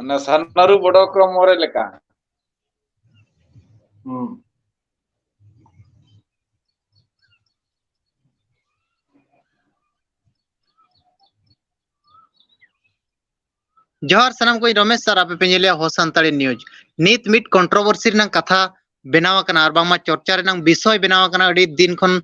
सन्नारू बड़ो क्रम मोरे लेका जोहार सनम को रमेश सर आपे पेंजेले हो संताड़ी न्यूज नित मिट कंट्रोवर्सी रनंग कथा बेनाव कना और बांगमा चर्चा रनंग विषय बेनाव कना अड़ी दिन खन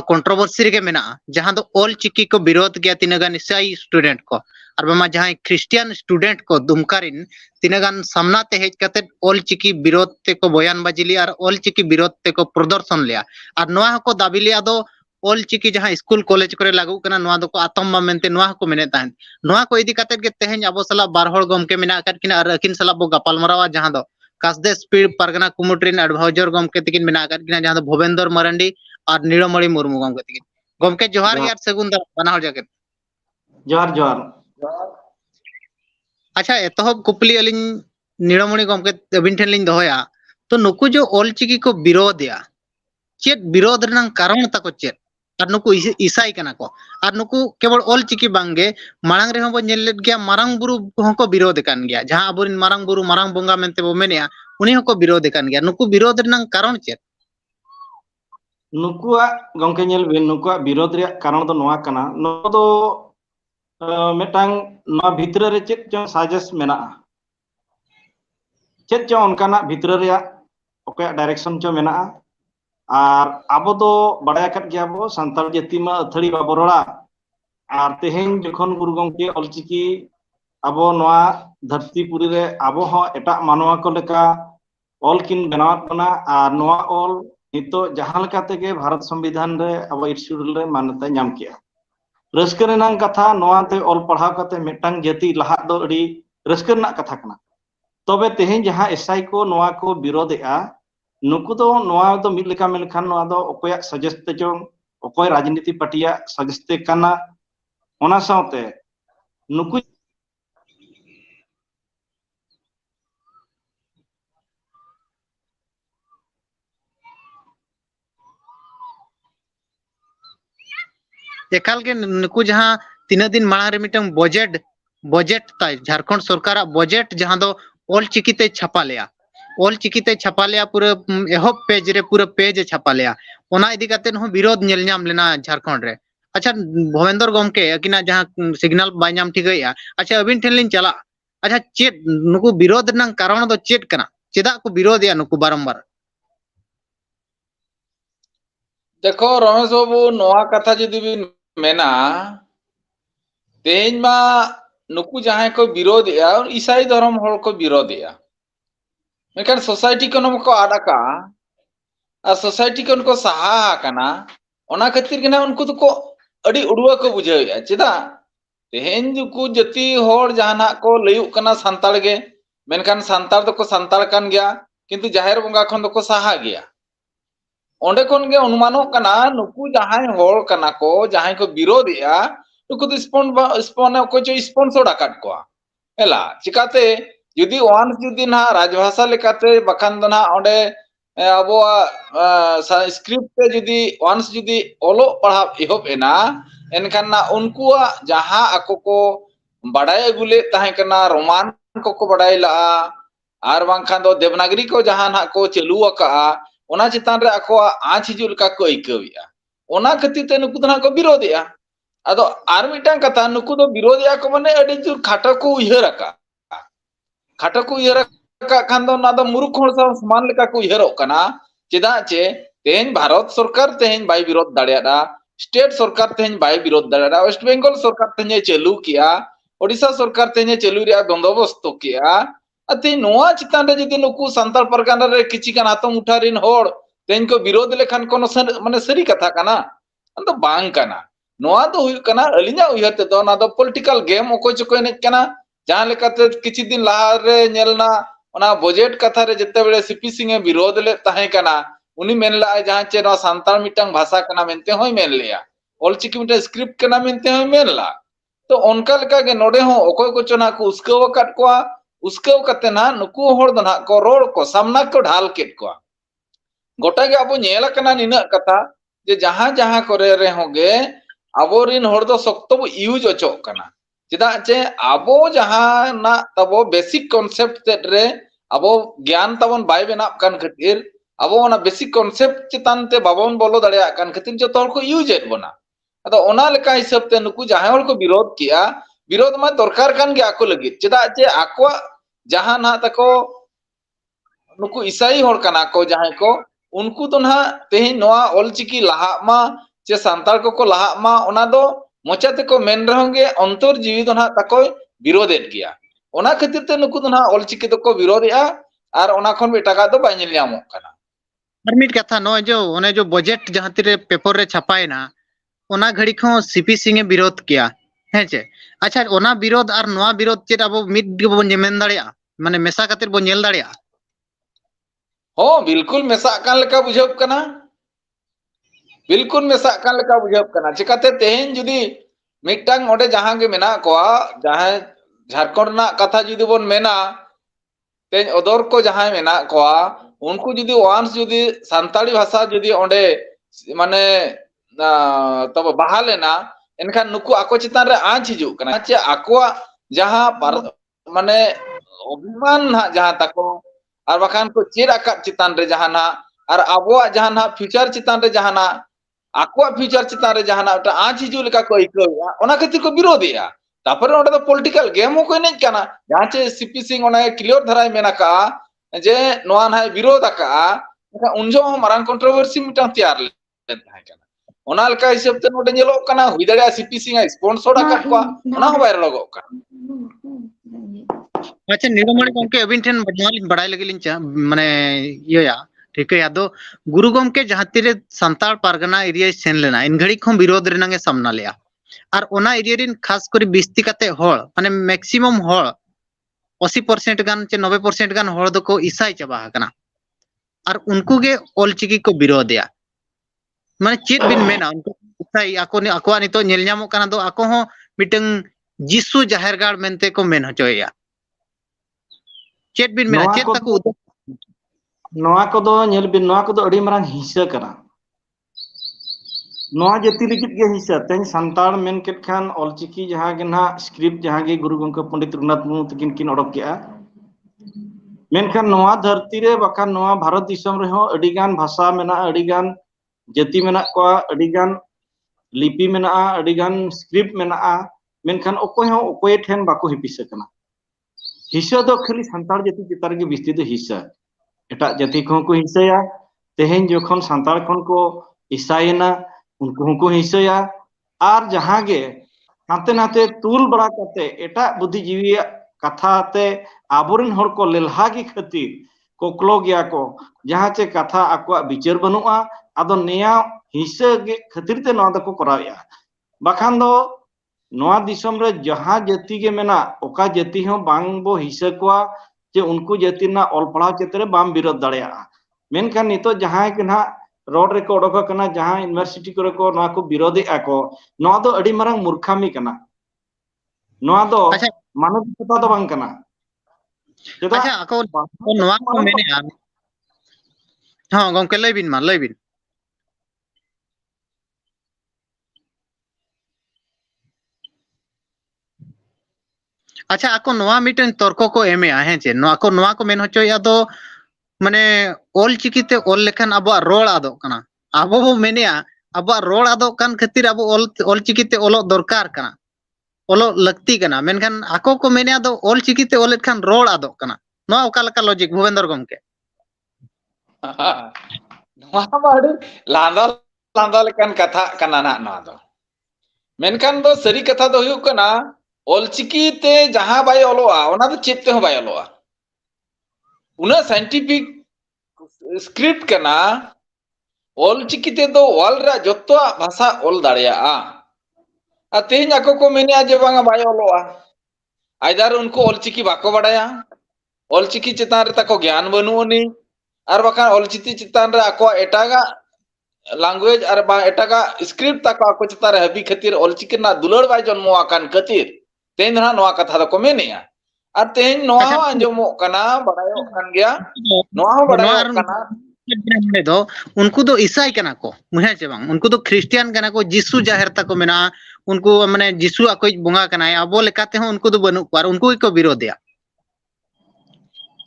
कंट्रोवर्सी रे मेना जहां दो ऑल चिकी को विरोध गया तिनगान ईसाई स्टूडेंट को और बामा जहां क्रिश्चियन स्टूडेंट को दुमकारिन तिनगान सामना ते हेज कते ऑल चिकी विरोध ते को बयान बाजिली और ऑल चिकी विरोध ते को प्रदर्शन लिया और नोआ को दाबी लिया दो ऑल चिकी जहां स्कूल कॉलेज करे लागू कना नोआ दो को आतम मेनते नोआ को मेने ताहन नोआ को इदी कते के तेहेन अब सला बार हड़ गमके मेना कत किना और अकिन सला बो गपाल मरावा जहां दो कासदे स्पीड परगना कुमुट्रिन एडवाइजर गमके तिकिन मेना कत किना जहां दो भूपेंद्र मरंडी और नीलमणि मुर्मू गमके तिकिन गमके जोहार यार सगुन बना हड़ जाके जोहार जोहार अच्छा एतहब कुपली अलिन नीलमणि गमके अबिन ठेन लिन दोहया तो नुकु जो ऑल चिकी को विरोध या चेत विरोध रनंग कारण तको चेत और नुकु ईसाई कना को और नुकु केवल ऑल चिकी बांगे मांग रे बो नेल गया मारंग बुरु को विरोध कान गया जहां अबुरिन मारंग बुरु मारंग बोंगा मेनते बो मेनिया उनी को विरोध कान गया नुकु विरोध रनंग कारण चेत नुकुआ गंके नेल बिन नुकुआ विरोध रे कारण दो नोआ कना नो दो मेटांग ना भितर रे चेत जो साजेस मेना चेत जो उनकाना भितर रे ओके डायरेक्शन जो मेना और आबो दो बड़ा कट गया बो संताल जाति मा अथड़ी बाबरोड़ा और तेहेन जखन गुरु गंके ऑलचिकी आबो नोआ धरती पुरी रे आबो हो एटा मानवा को लेका ऑल किन बनावत बना और नोआ ऑल नितो जहां लेका तेगे भारत संविधान रे अब इश्यूल रे मान्यता नाम किया रस्कर नांग कथा नोआ ते ऑल पढ़ाव कते मेटांग जाति लहा दो अड़ी रस्कर ना कथा कना तबे तेहेन जहां एसआई को नोआ को विरोधेआ नुकु दो नोआ दो मिद लेका मेलखान नोआ दो ओकोया सजेस्ट जो ओकोय राजनीति पार्टिया सजेस्ट कना ओना साउते नुकु एकाल के नुकु जहां तीन दिन मांग रे मिटंग बजट ताई झारखंड सरकार बजट जहां दो ऑल चिकी ते छापा लिया ऑल चिकी ते छापा लिया पूरा एहब पेज रे पूरा पेज छापा लिया ओना इदी कते न विरोध नेल नाम लेना झारखंड रे अच्छा भवेंद्र गमके अकिना जहां सिग्नल बाय नाम ठिकैया अच्छा अबिन ठेन लिन चला अच्छा चेत नुकु विरोध नंग कारण दो चेत कना चेदा को विरोध या नुकु बारंबार देखो रमेश बाबू नोआ कथा जदि बिन मेना तेज मा नुकु जहां को विरोध या और ईसाई धर्म हर को विरोध या मेकन सोसाइटी को नमको आडाका और सोसाइटी को उनको सहा कना ओना खातिर के ना उनको तो को अड़ी उड़ुआ को बुझाया चेदा तेहेन जुकु जति होर जहाना को लयु कना संताल गे मेनखान संताल तो को संताल कान गया किंतु जाहिर बंगा खन तो को सहा गया ओंडे कोन गे अनुमानो कना नुकु जहां होर कना को जहां को विरोध या नुकु तो स्पॉन को जो स्पॉन्सर आकाट को एला चिकाते जुदी वान जुदी ना राजभाषा लेकाते बखान दना ओंडे अब स्क्रिप्ट पे जुदी वान्स जुदी ओलो पढ़ा इहोब एना एनखान ना उनकुआ जहां आको को बड़ाई अगुले ताहे कना रोमान को बड़ाई ला आर बांखान दो देवनागरी को जहां ना को चलू आका ओना चितान रे आको आँच हिजुल का को इकविया ओना खातिर ते नुकु दना को विरोधिया अदो आर मिटांग कथा नुकु दो विरोधिया को माने अडी जुर खाटो को उयहर आका खाटो को उयहर आका खान दो ना दो मुरुख होड़ सा समान लेका को उयहर कना चेदा चे तेहेन भारत सरकार तेहेन बाय विरोध दाड़ियादा स्टेट सरकार तेहेन बाय विरोध दाड़ियादा वेस्ट बंगाल सरकार तेहेन चालू किया ओडिशा सरकार तेहेन चालू रिया बंदोबस्त किया अति नोआ चितान रे जदि नुकु संताल परगना रे किछि कान आतम उठारिन होड़ तेन को विरोध लेखान कोनो माने सरी कथा काना अंतो बांग काना नोआ तो हुई काना अलिना उयहते दो ना दो पॉलिटिकल गेम ओको चको ने काना जहां लेकाते किछि दिन लाहा रे नेलना ओना बजट कथा रे जते बेले सीपी सिंह विरोध ले ताहे काना उनी मेनला जहां चे नो संताल मिटांग भाषा काना मेनते होय मेन लिया ऑलचिकी मिटा स्क्रिप्ट काना मेनते होय मेनला तो ओनका लेका गे नोडे हो ओकोय को चना को उसको वकट को उसके कते ना नुकु होड़ दना को रोड को सामना को ढाल केट को गोटा के अब नेल कना निना कथा जे जहां जहां करे रे होगे अबोरिन होड़ दो सख्तो यूज अचो कना चेदा चे आबो जहां ना तबो बेसिक कॉन्सेप्ट तेड रे आबो ज्ञान तबन बाय बेनाप कान खातिर आबो ओना बेसिक कॉन्सेप्ट चितान ते बाबन बोलो दाड़िया कान खातिर जो तोर को यूज एट बना अदो ओना लेका हिसाब ते नुकु जहां हर को विरोध किया विरोध मा दरकार कान गे आको लगी चेदा चे आको जहां ना तको नुकु ईसाई हर कना को जहां को उनको तो ना तेही नोआ ऑलचिकी लाहा मा चे सांताल को लाहा मा ओना दो मोचा ते को मेन रहोगे अंतर जीवी तो ना तको विरोध एट गया ओना खातिर ते नुकु तो ना ऑलचिकी तो को विरोध या आर ओना खन बेटागा दो बाय नेल ᱧᱟᱢᱚᱜ कना और मिट कथा नो जो ओने जो बजट जहां तिरे पेपर रे छापायना ओना घड़ी खो सीपी सिंह विरोध किया है चे अच्छा ओना विरोध और नोआ विरोध चेद अब मिट गेबो मेन दाड़िया माने मेसा खातिर बो नेल दाड़िया हो बिल्कुल मेसा कान लेका बुझब कना बिल्कुल मेसा कान लेका बुझब कना चिकाते तेहेन जुदी मिटटांग ओडे जहां गे मेना कोआ जहां झारखंड ना कथा जुदी बोन मेना तेज अदर को जहां मेना कोआ उनको जुदी वांस जुदी सांताली भाषा जुदी ओडे माने तब बहालेना एनखान नुकु आको चितान रे आंच हिजु कना चे आकोआ जहां माने अभिमान ना जहां तको और बखान को चेर आकाब चितान रे जहाना और आबोआ जहाना फ्यूचर चितान रे जहाना आकोआ फ्यूचर चितान रे जहाना उटा आंच हिजु लेका को इकलया ओना खातिर को विरोधिया तापर ओडे तो पॉलिटिकल गेम हो कोई नहीं कना जहां चे सीपी सिंह ओना क्लियर धराय मेना का जे नोआ ना विरोध आका उनजो मारांग कंट्रोवर्सी मिटा तैयार लेन थाय कना ओना लेका हिसाब ते नोडे नेलो कना हुई दाड़िया सीपी सिंह स्पॉन्सर आका को ओना हो वायरल लगो कना अच्छा निरमणि गमके अबिन ठेन बदमालिन बड़ाई लगिलिन चा माने इया ठीक है यादो गुरु गमके जहां तिरे संताल पारगना एरिया सेन लेना इन घड़ी खो विरोध रेनांगे सामना लिया और ओना एरिया रिन खास करी बिस्ती काते होड़ माने मैक्सिमम होड़ 80% गान चे 90% गान होड़ दो को ईसाई चाबा हकना और उनको गे ऑलचिकी को विरोधया माने चेत बिन मेना उनको ईसाई आको ने अकवा नितो नेल ᱧᱟᱢᱚᱜ कना दो आको हो मिटंग जिसु जाहेरगाड़ मेनते को मेन होचोया चेत बिन मेना चेत तको नोआ को दो नेल बिन नोआ को दो अड़ी मरांग हिस्सा कना नोआ जति लिखित गे हिस्सा तेन संताल मेन केट खान ऑलचिकी जहां गे ना स्क्रिप्ट जहां गे गुरु गंका पंडित रघुनाथ मुर्मू तकिन किन ओडक केआ मेनखान नोआ धरती रे बखान नोआ भारत दिसम रे हो अड़ी गान भाषा मेना अड़ी गान जति मेना को अड़ी गान लिपि मेना अड़ी गान स्क्रिप्ट मेना मेनखान ओकोय हो ओकोय ठेन बाको हिपिस कना हिस्सा दो खाली संताल जति चितार गे बिस्ती दो हिस्सा एटा जति को हिस्साया तेहेन जखन संताल खन को ईसाईना उनको को हिस्साया आर जहां गे नाते नाते तुल बड़ा करते एटा बुद्धिजीवी कथा ते आबोरिन हर को लेलहा की खातिर कोकलो गया को जहां चे कथा आको विचार बनुआ आदो नेया हिस्सा गे खातिर ते नोआ दको कराया बखान दो नोआ दिसम रे जहां जाति गे मेना ओका जाति हो बांग बो हिस्सा कोआ जे उनको जाति ना ऑल पढ़ा चेतरे बाम विरोध दाड़िया मेनखान नितो जहां के ना रोड रे को ओडोक कना जहां यूनिवर्सिटी करे को नोआ को विरोधी आको नोआ दो अड़ी मारंग मूर्खामी कना नोआ दो मानवता दो बांग कना अच्छा आको नोआ को मेने हां गमके लयबिन मा लयबिन अच्छा आको नोआ मीटिंग तर्क को एमे आ हेचे नोआ को मेन होचोया दो माने ऑल चिकीते ऑल लेखन अब रोड आदो कना अब बो मेनिया अब रोड आदो कान खातिर अब ऑल चिकीते ओलो दरकार कना ओलो लगती कना मेनखान आको को मेनिया दो ऑल चिकीते ओल खान रोड आदो कना नोआ ओका लका लॉजिक भुवेंद्र गमके नोआ बाड़ी लांदा लांदा लेकान कथा कना ना नोआ दो मेनखान दो सरी कथा दो हुयुक कना ऑलचिकीते जहां बाय ओलोआ ओना दो चेते हो बाय ओलोआ उना साइंटिफिक स्क्रिप्ट कना ऑलचिकीते दो ऑल रा जत्तो भाषा ऑल दाड़िया आ तेहन आको को मेनिया जे बांगा बाय ओलोआ आइदार उनको ऑलचिकी बाको बाड़ाया ऑलचिकी चितान रे ताको ज्ञान बनुनी और बखान ऑलचिकी चितान रे आको एटागा लैंग्वेज और बा एटागा स्क्रिप्ट ताको आको चितान रे हबी खातिर ऑलचिकी ना दुलड़ बाय जन्मो आकान खातिर तेन ना नोआ कथा दो को मेनिया और तेन नोआ हो अंजमो कना बड़ायो कान गया नोआ हो बड़ायो कना दो उनको दो ईसाई कना को मुहे चे बांग उनको दो क्रिश्चियन कना को जिसु जाहिर तक को मेना उनको माने जिसु अकोई बुंगा कना अबो लेकाते हो उनको दो बनु पर उनको को विरोधिया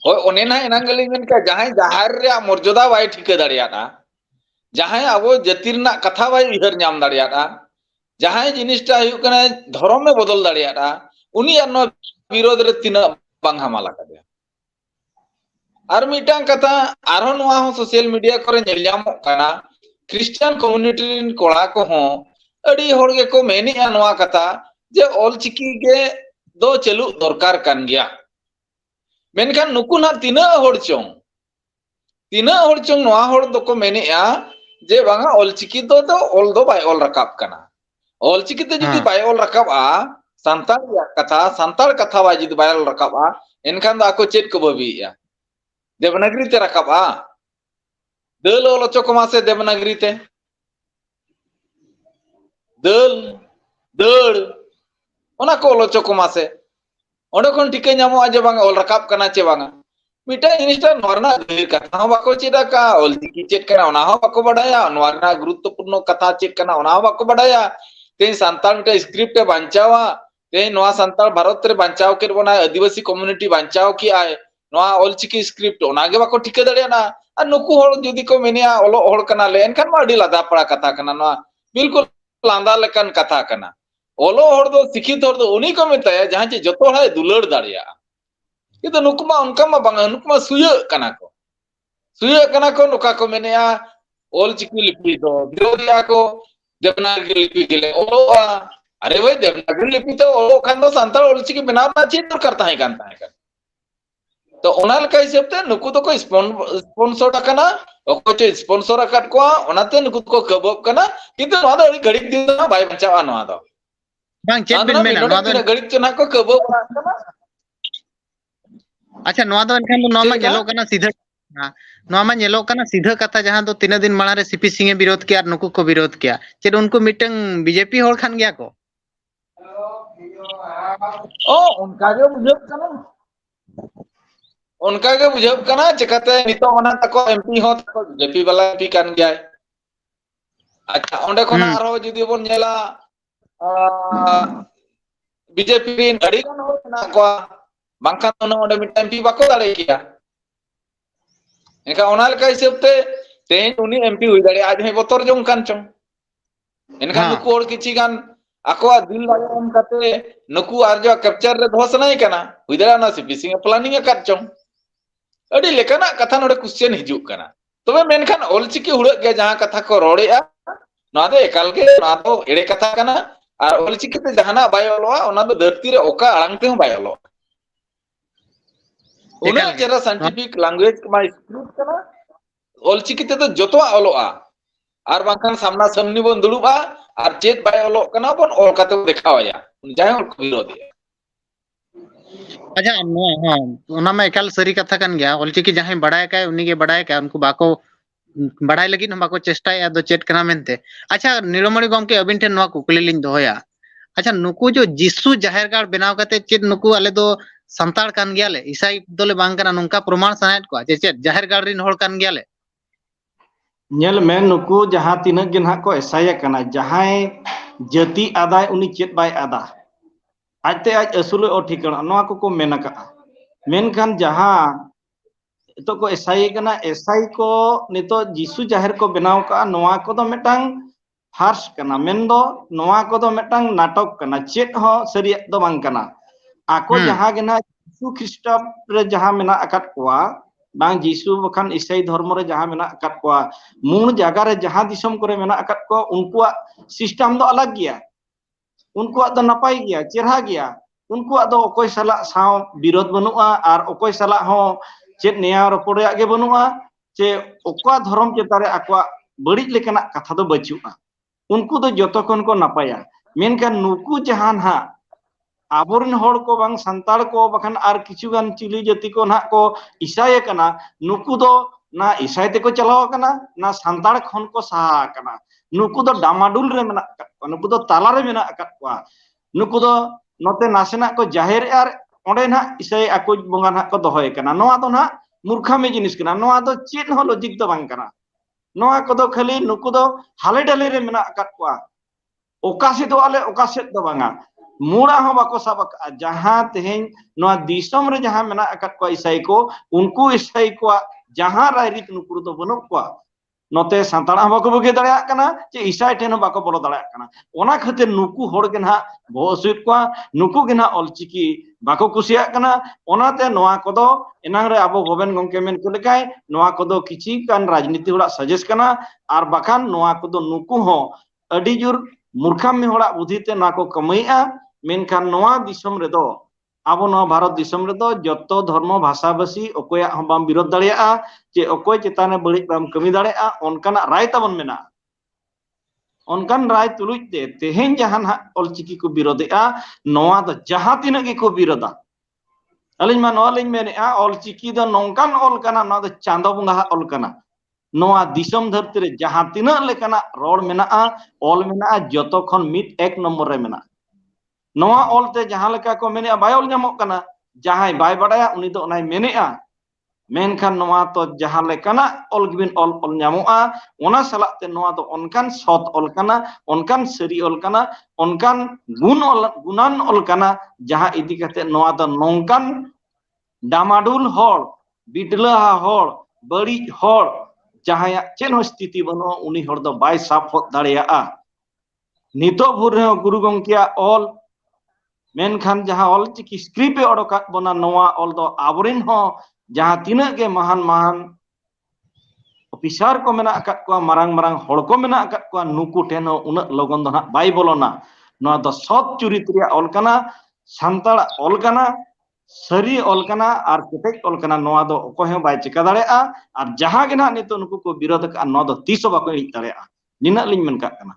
होय ओने ना एनांगली मेन का जहां जाहिर रे मर्यादा बाय ठिका दाड़ियाना जहां अबो जाति रना कथा बाय उहर नाम दाड़ियाना जहां जिनिसटा हुयु कना धर्म में बदल दाड़ियाना उनी अनो विरोध रे तिना बांग हमाला कदे आर मिटांग कथा आरो नोआ हो सोशल मीडिया करे नेल जामो कना क्रिश्चियन कम्युनिटी रिन कोड़ा को हो अड़ी होड़ गे को मेनी नोआ कथा जे ऑल चिकी गे दो चलु दरकार कान गया मेनखान नुकु ना तिना होड़ चों नोआ होड़ दो को मेने जे बांगा ऑल चिकी दो ऑल दो बाय ऑल रकाब कना ऑल चिकी ते जुदी बाय ऑल रकाब संताल कथा बाय जुदी बाय ऑल रकाब एनखान दा को चेत को बबिया देवनागरी ते रकाब दल ऑल चोकमा से देवनागरी ते दल दड़ ओना को ऑल चोकमा से ओंडे खन टिके नामो जे बांगा ऑल रकाब कना चे बांगा मिटा जिनिसटा नोरना कथा हो बाको चेदा का ऑल चिकी चेत कना ओना हो बाको बडाया नोरना गुरुत्वपूर्ण कथा चेत कना ओना हो बाको बडाया ते संताल मिटा स्क्रिप्ट बांचावा ते नोआ संताल भारत रे बांचाव के बना आदिवासी कम्युनिटी बांचाव की आए नोआ ऑल चिकी स्क्रिप्ट ओना गे बाको टिके दड़ियाना आ नुकु होड़ जदी को मेनिया ओलो होड़ कना ले एनखान मा अडी लादा पड़ा कथा कना नोआ बिल्कुल लांदा लेकन कथा कना ओलो होड़ दो शिक्षित होड़ दो उनी को मेताया जहां चे जतो हड़े दुलड़ दाड़िया किंतु नुकमा उनका मा बांगा नुकमा सुय कना को नुका को मेनिया ऑल चिकी लिपि दो विरोधिया को देवनागरी लिपि के लिए ओलो अरे भाई देवनागरी लिपि तो ओलो खान दो संताल ऑल चिकी बनाव ना चेत करता है कान तो ओना लका हिसाब ते नुकु तो को स्पॉन्सर कना ओको चे स्पॉन्सर अकाट को ओनाते नुकु को कबब कना किंतु नोआ दो घड़ी दिन ना बाय बचावा नोआ दो बांग चेत बिन मेना नोआ दो घड़ी चना को कबब कना अच्छा नोआ दो एनखान दो नोआ मा नेलो कना सीधा नोआ मा नेलो कना सीधा कथा जहां दो तीन दिन माड़ा रे सीपी सिंह विरोध किया नुकु को विरोध किया चेद उनको मिटंग बीजेपी होड़ खान गया को ओ उनका जो बुझब कना चिकाते नितो ओना तको एमपी हो तको जेपी वाला एमपी कान गया अच्छा ओंडे कोना आरो जदी बोन नेला बीजेपी रिन अड़ी गान हो ना को बांखान ओंडे मिट एमपी बाको दाड़े किया एनका ओना लका हिसाबते तेन उनी एमपी हुई दाड़े आज हे बतर जों कान चों एनका नुकु और किछि गान आकोआ दिल लागम कते नुकु आर जो कैप्चर रे दोस नहीं कना हुई दाड़ा ना सीपी सिंह प्लानिंग काट चों अड़ी लेकाना कथा नोडे क्वेश्चन हिजु कना तबे मेनखान ऑल चिकी हुड़ गे जहां कथा को रोड़ेया ना दो एकाल के ना दो एड़े कथा कना और ऑल चिकी ते जहाना बाय ऑलोआ ओना दो धरती रे ओका अड़ांग ते बाय ऑलो ओना जेरा साइंटिफिक लैंग्वेज मा स्क्रिप्ट कना ऑल चिकी ते तो जतो ऑलोआ और बांखान सामना सामनी बन दुलुबा और चेत बाय ऑलो कना बन ऑल काते देखावाया जहां ऑल को विरोधी अच्छा हाँ ओना में एकाल सरी कथा कन गया ऑलचिकी जहां बड़ाय का उन्हीं के बड़ाय का उनको बाको बड़ाय लगी हम बाको चेष्टा या दो चेट कना मेनते अच्छा नीलमणि गमके अबिन ठेन नोआ कुकली लिन दोया अच्छा नुकु जो जिसु जाहिर गाड़ बनाव कते चेत नुकु आले दो संताड़ कान गया ले ईसाई दोले बांग कना नुका प्रमाण सनायत को चेत जाहिर गाड़ रिन होड़ कान गया ले नेल में नुकु जहां तिनक गे ना को एसाया कना जहां जाति आदाय उनी चेत बाय आदा आजते आज असुल ओ ठिकाना नोआ को मेना का मेनखान जहां तो को एसाई कना एसाई को नितो जिसु जाहिर को बनाव का नोआ को दो मेटांग फार्स कना मेन दो नोआ को दो मेटांग नाटक कना चेत हो सरी दो बांग कना आको जहां गे ना जिसु ख्रिस्टम रे जहां मेना अकाट कोआ बांग जिसु बखान ईसाई धर्म रे जहां मेना अकाट कोआ मूल जगह रे जहां दिसम करे मेना अकाट को उनको सिस्टम दो अलग गया उनको दो नपाई गया चेहरा गया उनको दो ओकोय साला साव विरोध बनुआ और ओकोय साला हो चेत नेया रपोड़या गे बनुआ चे ओका धर्म चेतारे आकवा बड़ी लेकना कथा दो बचुआ उनको दो जतो कोन को नपाया मेनखान नुकु जहान हा आबोरन होड़ को बांग संताल को बखान आर किछुगान चिली जाति को ना को ईसाई कना नुकु दो ना ईसाई ते को चलाव कना ना संताल खन को सहा कना नुकु दो डामाडुल रे मेना नुकु दो ताला रे मेना अकाटवा नुकु दो नोते नासेना को जाहिर आर ओंडे ना ईसाई आको बंगा ना को दोहय कना नोआ दो ना मूर्खामी जिनिस कना नोआ दो चेत हो लॉजिक दो बांग कना नोआ कोदो खाली नुकु दो हाले डाले रे मेना अकात कोआ ओका से दो आले ओका से दो बांगा मुड़ा हो बाको सब जहां तेहें नोआ दिसम रे जहां मेना अकात कोआ ईसाई को उनको ईसाई को जहां रायरित नुकु दो बनो कोआ नोते सांताड़ा बाको बगे दाड़या कना जे ईसाई ठेन बाको बोलो दाड़या कना ओना खातिर नुकु होड़ के ना बोसुत को नुकु के ना ऑलचिकी बाको कुसिया कना ओनाते नोआ कोदो एनांग रे आबो भोबेन गंके मेन को लेकाय नोआ कोदो किछि कान राजनीति होड़ा सजेस्ट कना आर बाखान नोआ कोदो नुकु हो अडी जुर मूर्खामी होड़ा बुद्धिते ना को कमैया मेनखान नोआ दिसम रे दो आबो नोआ भारत दिसम रे दो जत्तो धर्म भाषाभाषी ओकोया हम बाम विरोध दाड़िया जे ओकोय चेताने बड़ी बाम कमी दाड़िया ओनकाना राय ताबन मेना ओनकान राय तुलुजते तेहेन जहान ऑलचिकी को विरोधेआ नोआ दो जहां तिना के को विरोधा अलिन मा नोआ लिन मेनेआ ऑलचिकी दो नोंकान ऑल कना नोआ दो चांदो बुंगा ऑल कना नोआ दिसम धरती रे जहां तिना लेकना रोड मेना ऑल मेना जतो खन मिट एक नंबर रे मेना नोआ ऑल ते जहां लेका को मेने बाय ऑल जामो कना जहां बाय बडाया उनी दो ओनाय मेनेआ मेनखान नोआ तो जहां लेकना ऑल गिबिन ऑल ऑल जामोआ ओना सलाते ते नोआ दो ओनकान सत ऑल कना ओनकान सरी ऑल कना ओनकान गुण ऑल गुणान ऑल कना जहां इदी कते नोआ दो नोंकान डामाडुल होड़ बिटला होड़ बड़ी होड़ जहां चेन स्थिति बनो उनी होड़ दो बाय साफ दाड़िया नितो भुर गुरु गंकिया ऑल मेनखान जहां ऑल चिकी स्क्रिप्ट ओडोका बना नोआ ऑल दो आबरिन हो जहां तिना के महान महान ऑफिसर को मेना अकात को मारंग मारंग होड़ को मेना अकात को नुकु ठेन उना लगन दो ना बाय बोलोना नोआ दो सत चुरित रिया ऑल कना सांताड़ ऑल कना सरी ऑल कना आर केटेक ऑल कना नोआ दो ओको हे बाय चिका दाड़ेआ आर जहां के ना नितो नुकु को विरोध का नोआ दो तीसो बाको इ दाड़ेआ निना लिन मेन का कना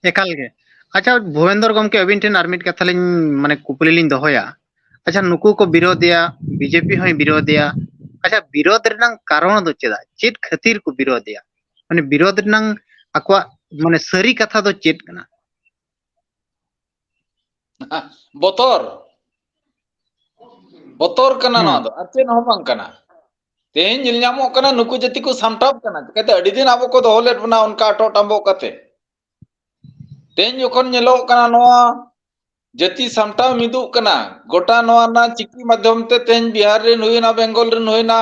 एकाल गे अच्छा भुवेंद्र गमके अबिन ठेन आर मिट कथा लिन माने कुपली लिन दोहया अच्छा नुकु को विरोधिया बीजेपी होय विरोधिया अच्छा विरोध रनंग कारण दो चेदा चेत खातिर को विरोधिया माने विरोध रनंग अकवा माने सरी कथा दो चेत कना बोतर बोतर कना ना दो अचे न बांग कना तेन जिल नामो कना नुकु जति को सामटाप कना कते अडी दिन आबो को दोहलेट बना उनका टोटाम्बो कते तेन जोखन नेलो कना नोआ जति सामटाव मिदु कना गोटा नोआ ना चिकी माध्यम ते तेन बिहार रे नोइना बेंगल रे नोइना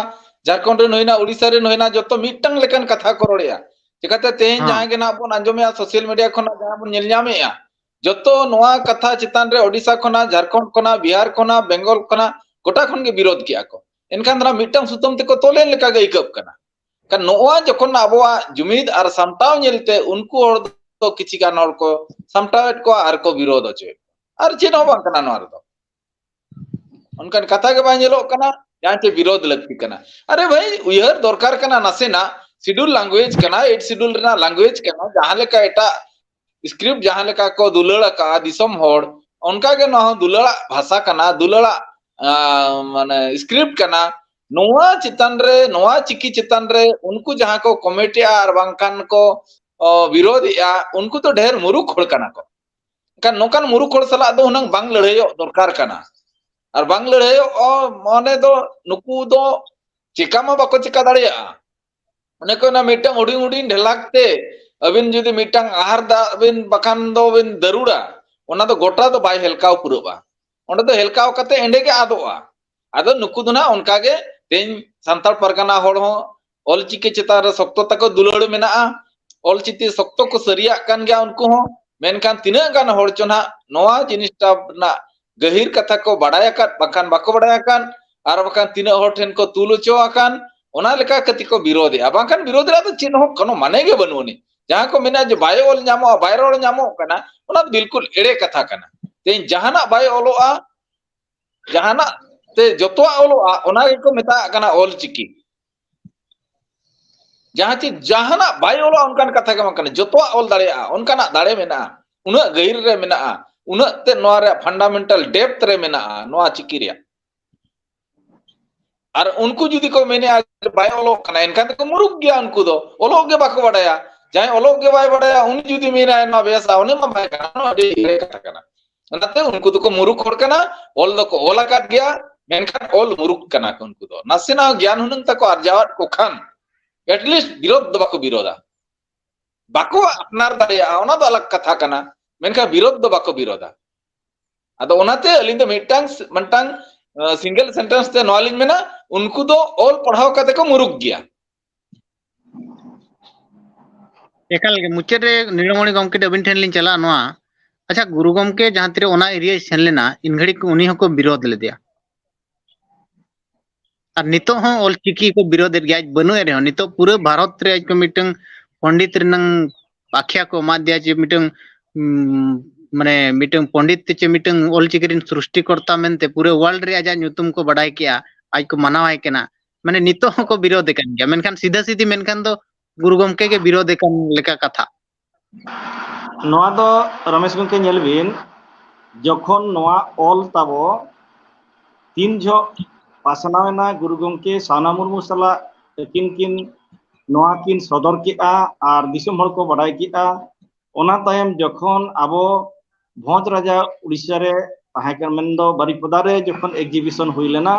झारखंड रे नोइना उड़ीसा रे नोइना जतो मिटंग लेकन कथा को रोड़िया चिकाते तेन जहां के ना बन अंजोमेया सोशल मीडिया खना जहां बन नेल न्यामेया जतो नोआ कथा चितान रे ओडिसा खना झारखंड खना बिहार खना बेंगल खना गोटा खन के विरोध किया को एनखान दरा मिटंग सुतम ते को तोलेन लेका गे इकप कना का नोआ जखन आबोआ जुमिद आर सामटाव नेलते उनको और तो किछि गान और को सामटावेट को आर को विरोध होचे आर चेन बांग कना नोआ रे उनकन कथा के बाय नेलो कना जहां के विरोध लगती कना अरे भाई उयहर दरकार कना नसेना शेड्यूल लैंग्वेज कना 8 शेड्यूल रेना लैंग्वेज कना जहां लेका एटा स्क्रिप्ट जहां लेका को दुलड़ा का दिसम होड़ उनका के न दुलड़ा भाषा कना दुलड़ा माने स्क्रिप्ट कना नोआ चितान रे नोआ चिकी चितान रे उनको जहां को कमेटिया आर बांकान को विरोध या उनको तो ढेर मुरुख होड़ कना को kan nokan muruk hol sala do hunang bang lehyo dorkar kana ar bang lehyo mane do nuku do chika ma bako chika daria mane ko na mitang uding uding ढेलाकते अबिन जुदी मिटang ahar da अबिन bakan do अबिन daruda ona do gota do bai helkaw puroba onda do helkaw kate ende ge adoa ado nuku do na onka ge ten santal pargana hor ho ol chiki chita re sokto tako dulad menaa ol chiti sokto ko saria kan gya unku ho मेनखान तीना गान होड़ चोना नोआ जिनिसटा ना गहिर कथा को बड़ाया कान बखान बाको बड़ाया कान आर बखान तीना होड़ ठेन को तुलुचो आकान ओना लेका कति को विरोध है बाखान विरोध रा तो चिन्ह हो कनो माने गे बनुनी जहां को मेना जे बाय ओल न्यामो बाय रोड न्यामो कना ओना बिल्कुल एड़े कथा कना तेन जहाना बाय ओलोआ जहाना ते जतोआ ओलोआ ओना के को मेता कना ओल चिकी जहां ची जहाना बाय ओलो उनकान कथा के मकन जतोआ ओल दाड़ेआ उनकाना दाड़े मेना उना गहिर रे मेना उना ते नोआ रे फंडामेंटल डेप्थ रे मेना नोआ चिकी रे आर उनको जुदी को मेने बाय ओलो कना इनकान को मुरुक गया उनको दो ओलो के बाको बड़ाया जाय ओलो के बाय बड़ाया उन जुदी मेना ना बेसा उने मा बाय कना नो अडी रे कथा कना नाते उनको तो को मुरुक होड़ कना ओल दो को ओला काट गया मेनखान ऑल मुरुक कना को उनको दो नासेना ज्ञान हुनंग तको अर्जावत को खान एटलीस्ट विरोध दो बाको विरोधा बाको अपनार दाड़िया ओना दो अलग कथा कना मेनखान विरोध दो बाको विरोधा अदो ओनाते अलिंग दो मिटांग सिंगल सेंटेंस ते नॉलेज में ना उनको दो ऑल पढ़ाओ कते को मुरुक गया एकाल के मुचे रे नीलमणि गमके अबिन ठेन लिन चला नोआ अच्छा गुरु गमके जहां तिरे ओना एरिया सेन लेना इन घड़ी को उनी हको विरोध ले दिया और नितो हो ऑलचिकी को विरोध गया बनु रे नितो पूरे भारत रे को मिटंग पंडित रनंग आख्या को मा दिया जे मिटंग माने मिटंग पंडित चे मिटंग ऑलचिकी रिन सृष्टिकर्ता मेनते पूरे वर्ल्ड रे आजा नुतुम को बडाय किया आज को मनावाय केना माने नितो हो को विरोध कन गया मेनखान सीधा सीधी मेनखान दो गुरु गमके के विरोध कन लेका कथा नोआ दो रमेश गमके नेल बिन जखन नोआ ऑल ताबो तीन जो पासनावना गुरु गमके साना मुर्मू सला किन नोआ किन सदर किआ आर दिसम हर को बडाय किआ ओना तायम जखन आबो भोज राजा उड़ीसा रे ताहेकन मेंदो बारिपदा रे जखन एग्जीबिशन हुई लेना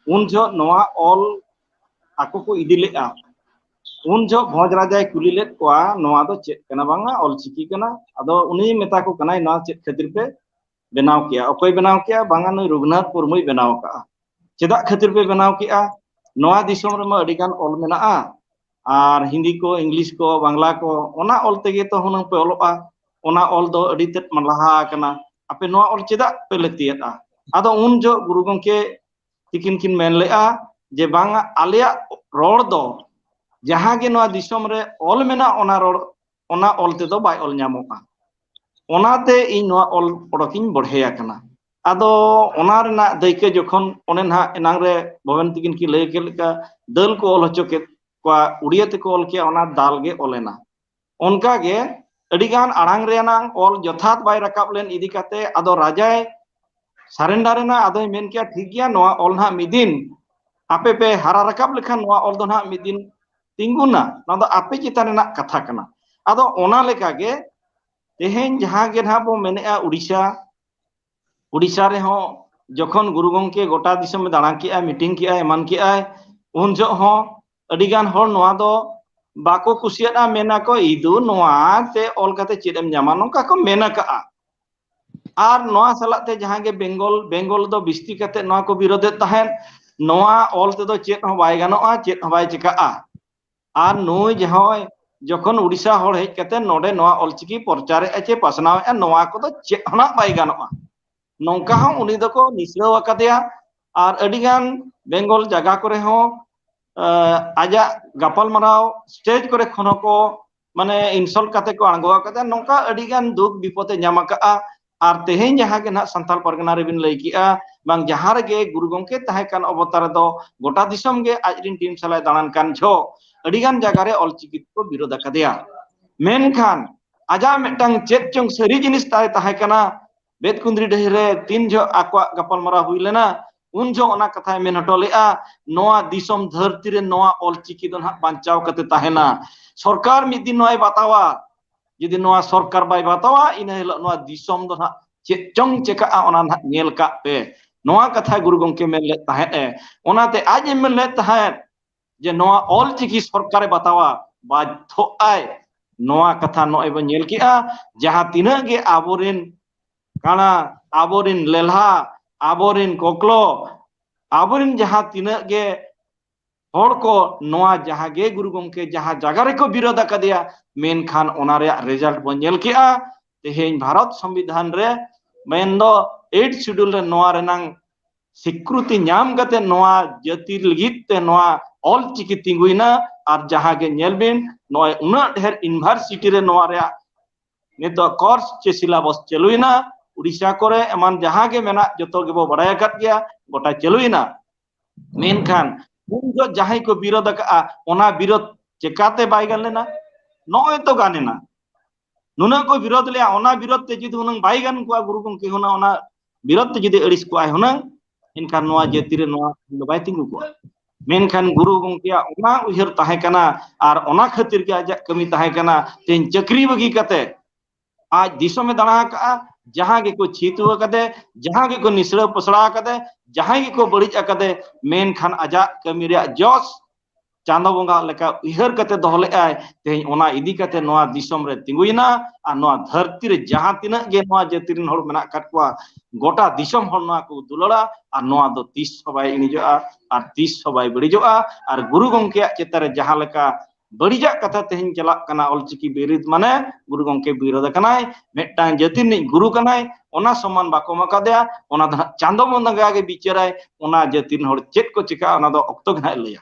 उन जो नोआ ऑल आको को इदिलेआ उन जो भोज राजा कुली लेत कोआ नोआ दो चेक कना बांगा ऑलचिकी कना अदो उनी मेता को कनाय ना चेक खातिर पे बनाव किया अकोय बनाव किया बांगा नय रघुनाथ मुर्मुय बनाव का चेदा खातिर पे बनाव किया नोआ दिसम रे मा अडिगान ऑल मेना आर हिंदी को इंग्लिश को बांग्ला को ओना ऑल तेगे तो हुनंग पे ऑलोआ ओना ऑल दो अडी तेत मलहा कना आपे नोआ ऑल चेदा पे लतियता अदो उन जो गुरु गमके तिकिन किन मेन लेआ जे बांगा आलिया रोड दो जहां के नोआ दिसम रे ऑल मेना ओना रोड ओना ऑल ते दो बाय ऑल न्यामोगा ओनाते इन नोआ ऑल पड़किन बढ़ेया कना आदो ओना रेना दैके जखन ओने ना एनांग रे भवन तिकिन की लय के लेका दल को ऑल हचो के को उड़िया ते को ऑल के ओना दाल गे ऑलेना उनका गे अडिगान आड़ांग रेनांग ऑल यथात बाय रकाब लेन इदी काते आदो राजाय सरेंडर ना आदो मेन किया ठीक गया नोआ ऑल ना मिदिन आपे पे हारा रकाब लेखान नोआ ऑल दो ना मिदिन तिंगुना ना दो आपे चितान ना कथा कना आदो ओना लेका गे तेहेन जहां गे ना बो मेनेआ उड़ीसा रे हो जखन गुरु गमके गोटा दिसम में दाणा किया मीटिंग किया एमान किया उन जो हो अडिगान हर नोआ दो बाको कुसियाना मेना को इदु नोआ ते ऑल काते चेदम न्यामा नोका को मेना का आर नोआ सलाते जहां गे बेंगल दो बिस्ती काते नोआ को विरोधे तहन नोआ ऑल ते दो चेद हो बाय गानोआ चेद हो बाय चिकाआ आर नुई जहां जखन उड़ीसा हर हेज काते नोडे नोआ ऑलचिकी प्रचार एचे पासनाव नोआ को दो चेद होना बाय गानोआ नौका हो उनी दो को निसलो अकादिया आर अडिगान बेंगल जगह करे हो आजा गपाल मराव स्टेज करे खनो को माने इनसल्ट काते को आंगो काते नौका अडिगान दुख विपदे न्यामा का आर तेहेन जहां के ना संताल परगना रे बिन लय किया बांग जहां रे गे गुरु गमके ताहे कान अवतार दो गोटा दिसम गे आजरिन टीम सलाय दाणन कान झो अडिगान जगह रे ऑलचिकी को विरोध अकादिया मेनखान आजा मेटांग चेत चंग सरी जिनिस ताहे काना बेदकुंद्री डहरे तीन जो आक्वा गपाल मरा हुई लेना उन जो ओना कथा मेन हटोलेआ नोआ दिसम धरती रे नोआ ऑलचिकी दो ना बांचाव कते ताहेना सरकार मिद दिन नोय बातावा यदि नोआ सरकार बाय बातावा इन हेलो नोआ दिसम दो ना चेचंग चेका ओना ना नेल का पे नोआ कथा गुरु गमके मेन ले ताहे ओनाते आज मेन ले ताहे जे नोआ ऑलचिकी सरकार बातावा बाध्य आय नोआ कथा नोय बन नेल किया जहां तिना गे आबोरेन काना आबोरिन लेल्हा आबोरिन कोकलो आबोरिन जहां तिना गे हर को नोआ जहां गे गुरु गमके जहां जगह रे को विरोध अकादिया मेनखान ओना रे रिजल्ट बन नेल किया तेहेन भारत संविधान रे मेनदो 8 शेड्यूल रे नोआ रेनांग स्वीकृति नाम कते नोआ जाति लगित ते नोआ ऑलचिकी तिंगुइना और जहां गे नेल बिन नोय उना ढेर यूनिवर्सिटी रे नोआ रे नितो कोर्स चे सिलेबस चलुइना उड़ीसा करे एमान जहां गे मेना जतो गे बो बड़ाय काट गया गोटा चलुइना मेनखान उन जो जहां को विरोध का ओना विरोध चेकाते बाय गन लेना नोय तो गानेना नुना को विरोध ले ओना विरोध ते जिदि हुनंग बाय गन को गुरु गमके होना ओना विरोध ते जिदि अड़िस को आय होना इनखान नोआ जेति रे नोआ बाय तिंगु को मेनखान गुरु गमके ओना उहर ताहे कना आर ओना खातिर के आजा कमी ताहे कना तेन चक्री बगी कते आज दिसो में दाणा का जहां के को छीतु कदे जहां के को निसड़ा पसड़ा कदे जहां के को बड़िज अकदे मेन खान आजा कमी रे जोस चांदो बोंगा लेका उहर कते दोहले आय तेहन ओना इदी कते नोआ दिसम रे तिंगुइना आ नोआ धरती रे जहां तिना गे नोआ जतिरिन होड़ मेना कटवा गोटा दिसम होड़ नोआ को दुलड़ा आ नोआ दो 30 सबाई इनिजोआ आ 30 सबाई बड़िजोआ और गुरु गंके चेतारे जहां लेका बड़िजा कथा तेहन चला कना ऑलचिकी बिरिद माने गुरु गंके बिरोध कनाय मेटांग जतिन गुरु कनाय ओना सम्मान बाको मकादया ओना चांदो बोंगा गे बिचाराय ओना जतिन होड़ चेत को चिका ओना दो ऑक्तो गना लैया